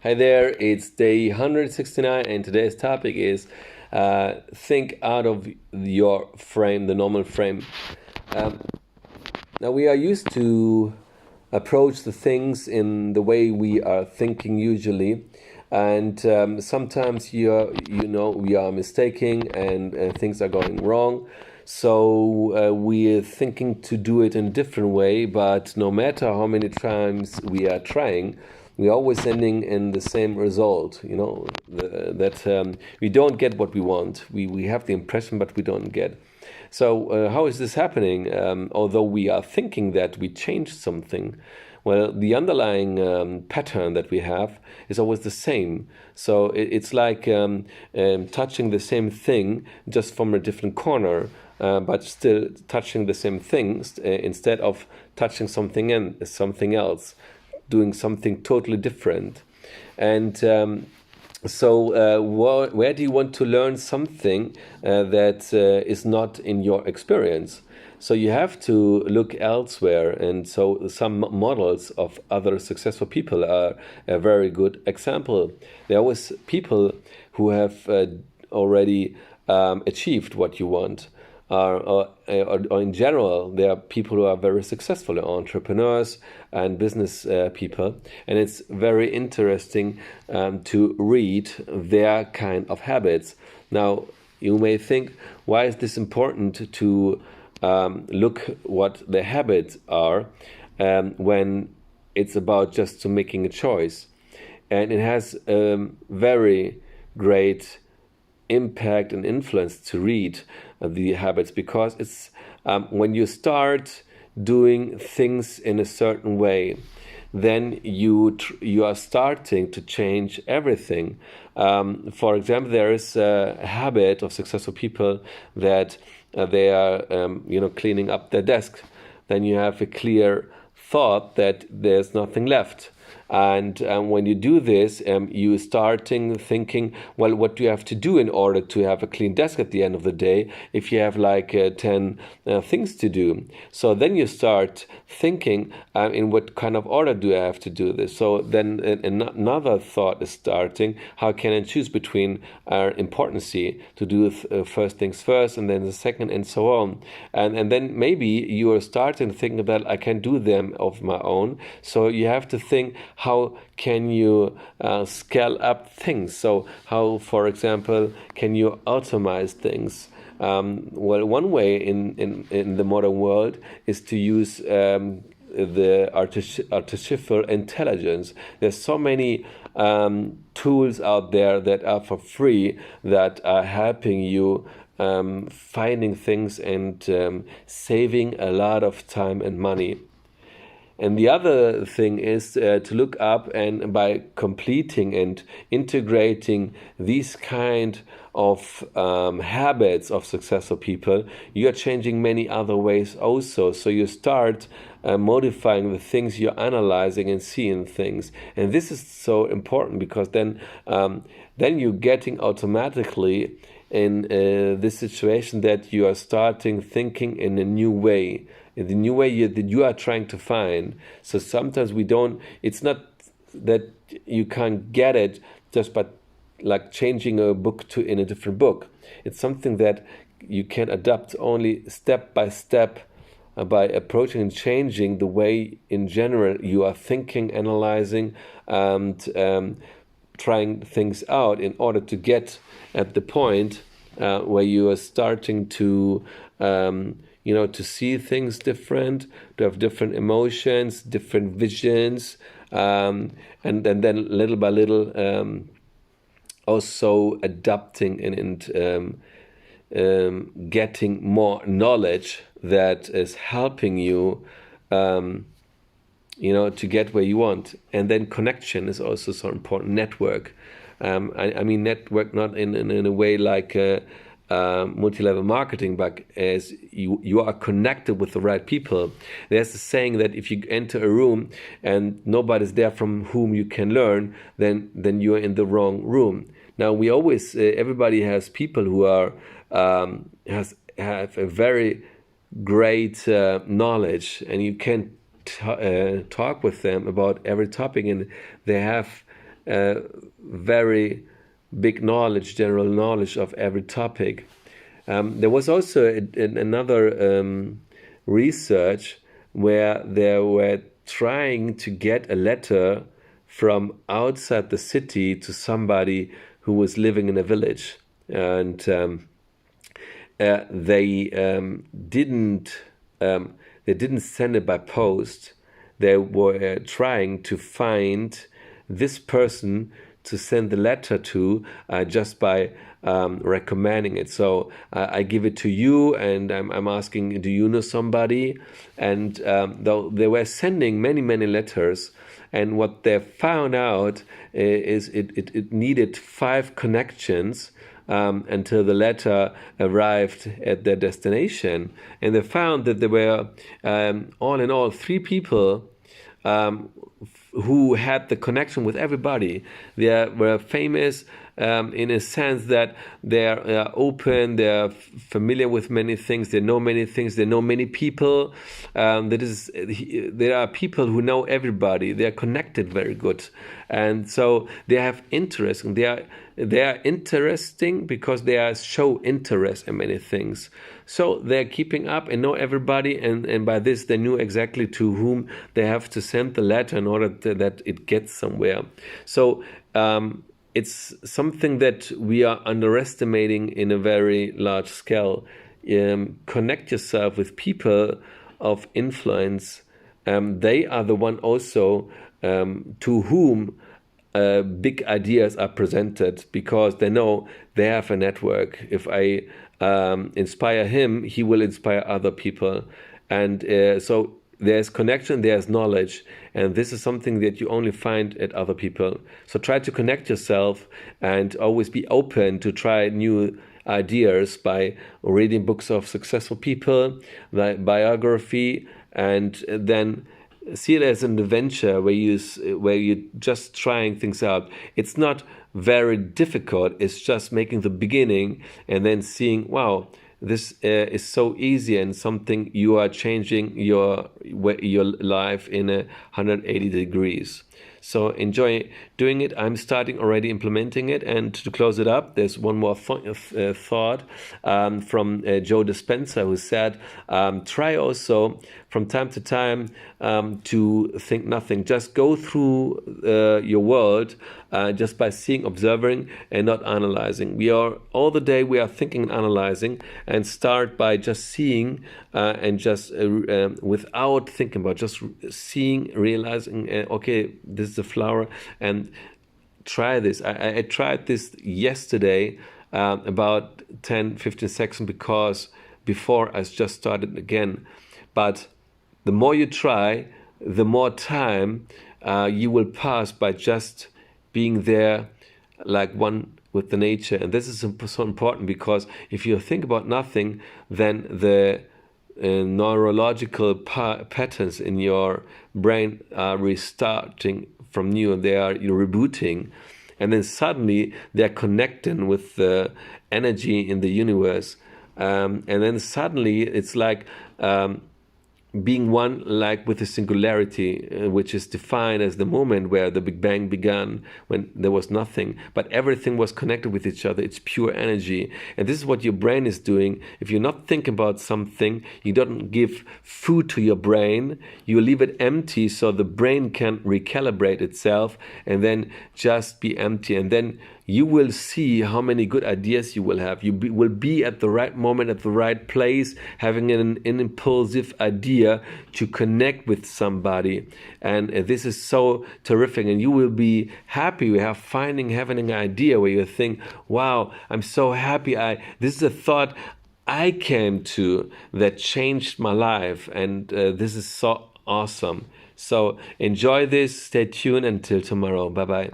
Hi there, it's day 169, and today's topic is think out of your frame, the normal frame. Um, Now, we are used to approach the things in the way we are thinking usually, and sometimes we are mistaking and things are going wrong. So we're thinking to do it in a different way, but no matter how many times we are trying, we're always ending in the same result. That we don't get what we want. We have the impression, but we don't get. So, how is this happening? Although we are thinking that we changed something, well, the underlying pattern that we have is always the same. So, it's like touching the same thing just from a different corner, but still touching the same things instead of touching something else, doing something totally different. And so, where do you want to learn something that is not in your experience? So you have to look elsewhere, and so some models of other successful people are a very good example. There are always people who have already achieved what you want. Or in general, there are people who are very successful, entrepreneurs and business people, and it's very interesting to read their kind of habits. Now, you may think, why is this important to look what the habits are when it's about just to making a choice? And it has very great impact and influence to read the habits, because it's when you start doing things in a certain way, then you are starting to change everything. For example, there is a habit of successful people that they are cleaning up their desk. Then you have a clear thought that there's nothing left. And when you do this, you starting thinking, well, what do you have to do in order to have a clean desk at the end of the day if you have like 10 things to do? So then you start thinking, in what kind of order do I have to do this? So then another thought is starting, how can I choose between importancy to do first things first and then the second and so on? And then maybe you are starting to think that I can do them of my own. So you have to think, how can you scale up things? So how, for example, can you automate things? Well, one way in the modern world is to use the artificial intelligence. There's so many tools out there that are for free that are helping you finding things and saving a lot of time and money. And the other thing is to look up, and by completing and integrating these kind of habits of successful people, you are changing many other ways also. So you start modifying the things you're analyzing and seeing things. And this is so important, because then you're getting automatically in this situation that you are starting thinking in a new way, in the new way that you are trying to find. So sometimes it's not that you can't get it just by like changing a book to in a different book. It's something that you can adapt only step by step by approaching and changing the way in general you are thinking, analyzing, and trying things out in order to get at the point where you are starting to to see things different, to have different emotions, different visions, and then little by little also adapting and getting more knowledge that is helping you to get where you want. And then connection is also so important. Network. I mean network not in a way like multi-level marketing, but as you are connected with the right people. There's a saying that if you enter a room and nobody's there from whom you can learn, then you are in the wrong room. Now we always everybody has people who are have a very great knowledge, and you can talk with them about every topic, and they have very big knowledge, general knowledge of every topic. There was also another research where they were trying to get a letter from outside the city to somebody who was living in a village, and they didn't send it by post. They were trying to find this person to send the letter to just by recommending it. So I give it to you, and I'm asking, do you know somebody? And though they were sending many letters, and what they found out is it needed 5 connections until the letter arrived at their destination. And they found that there were all in all 3 people who had the connection with everybody. They were famous in a sense that they're open, they're familiar with many things, they know many things, they know many people. There are people who know everybody. They are connected very good, and so they have interest. And they are interesting because they show interest in many things. So they're keeping up and know everybody, and by this they knew exactly to whom they have to send the letter in order that it gets somewhere. So it's something that we are underestimating in a very large scale. Connect yourself with people of influence. They are the one also to whom big ideas are presented, because they know they have a network. If I inspire him, he will inspire other people. And so there's connection, there's knowledge, and this is something that you only find at other people. So try to connect yourself and always be open to try new ideas by reading books of successful people, like biography, and then see it as an adventure where you're just trying things out. It's not very difficult. It's just making the beginning and then seeing, wow, this is so easy, and something you are changing your life in 180 degrees. So enjoy doing it. I'm starting already implementing it. And to close it up, there's one more thought from Joe Dispenza, who said, try also from time to time to think nothing. Just go through your world just by seeing, observing, and not analyzing. All the day we are thinking and analyzing, and start by just seeing and just without thinking about, just seeing, realizing, okay, this is a flower, and try this. I tried this yesterday, about 10-15 seconds, because before I just started again. But the more you try, the more time you will pass by just being there, like one with the nature. And this is so important, because if you think about nothing, then the neurological patterns in your brain are restarting from new, and you're rebooting, and then suddenly they're connecting with the energy in the universe, and then suddenly it's like being one, like with a singularity, which is defined as the moment where the Big Bang began, when there was nothing, but everything was connected with each other. It's pure energy. And this is what your brain is doing. If you're not thinking about something, you don't give food to your brain, you leave it empty so the brain can recalibrate itself and then just be empty. And then you will see how many good ideas you will have. You will be at the right moment, at the right place, having an impulsive idea to connect with somebody. And this is so terrific. And you will be happy having an idea where you think, wow, I'm so happy. This is a thought I came to that changed my life. And this is so awesome. So enjoy this. Stay tuned until tomorrow. Bye-bye.